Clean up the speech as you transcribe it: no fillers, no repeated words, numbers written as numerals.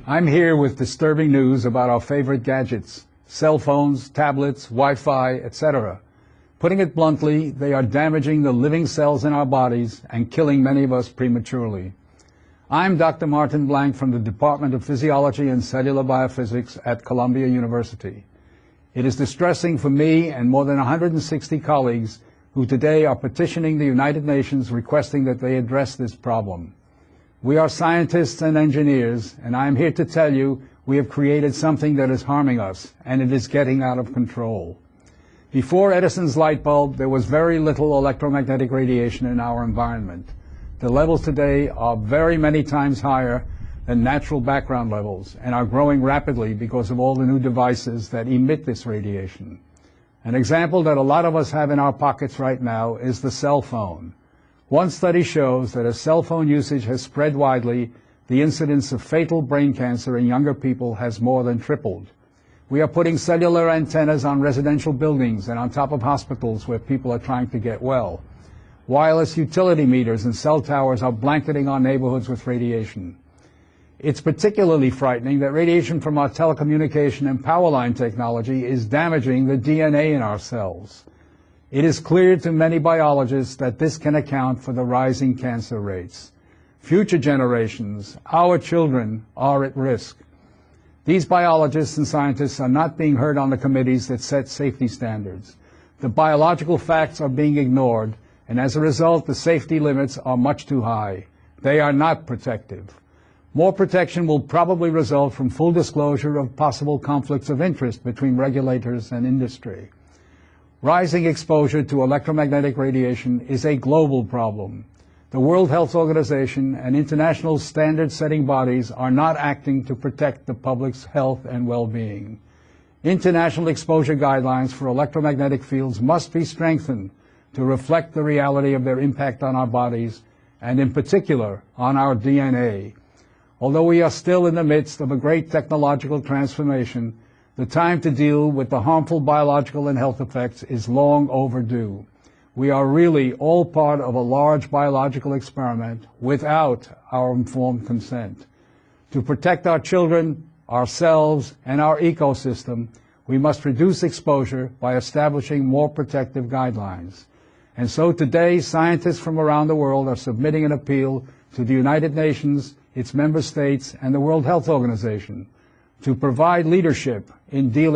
I'm here with disturbing news about our favorite gadgets, cell phones, tablets, Wi-Fi, etc. Putting it bluntly, they are damaging the living cells in our bodies and killing many of us prematurely. I'm Dr. Martin Blank from the Department of Physiology and Cellular Biophysics at Columbia University. It is distressing for me and more than 160 colleagues who today are petitioning the United Nations requesting that they address this problem. We are scientists and engineers, and I am here to tell you we have created something that is harming us, and it is getting out of control. Before Edison's light bulb, there was very little electromagnetic radiation in our environment. The levels today are very many times higher than natural background levels and are growing rapidly because of all the new devices that emit this radiation. An example that a lot of us have in our pockets right now is the cell phone. One study shows that as cell phone usage has spread widely, the incidence of fatal brain cancer in younger people has more than tripled. We are putting cellular antennas on residential buildings and on top of hospitals where people are trying to get well. Wireless utility meters and cell towers are blanketing our neighborhoods with radiation. It's particularly frightening that radiation from our telecommunication and power line technology is damaging the DNA in our cells. It is clear to many biologists that this can account for the rising cancer rates. Future generations, our children, are at risk. These biologists and scientists are not being heard on the committees that set safety standards. The biological facts are being ignored, and as a result, the safety limits are much too high. They are not protective. More protection will probably result from full disclosure of possible conflicts of interest between regulators and industry. Rising exposure to electromagnetic radiation is a global problem. The World Health Organization and international standard-setting bodies are not acting to protect the public's health and well-being. International exposure guidelines for electromagnetic fields must be strengthened to reflect the reality of their impact on our bodies and, in particular, on our DNA. Although we are still in the midst of a great technological transformation, the time to deal with the harmful biological and health effects is long overdue. We are really all part of a large biological experiment without our informed consent. To protect our children, ourselves, and our ecosystem, we must reduce exposure by establishing more protective guidelines. And so today, scientists from around the world are submitting an appeal to the United Nations, its member states, and the World Health Organization to provide leadership in dealing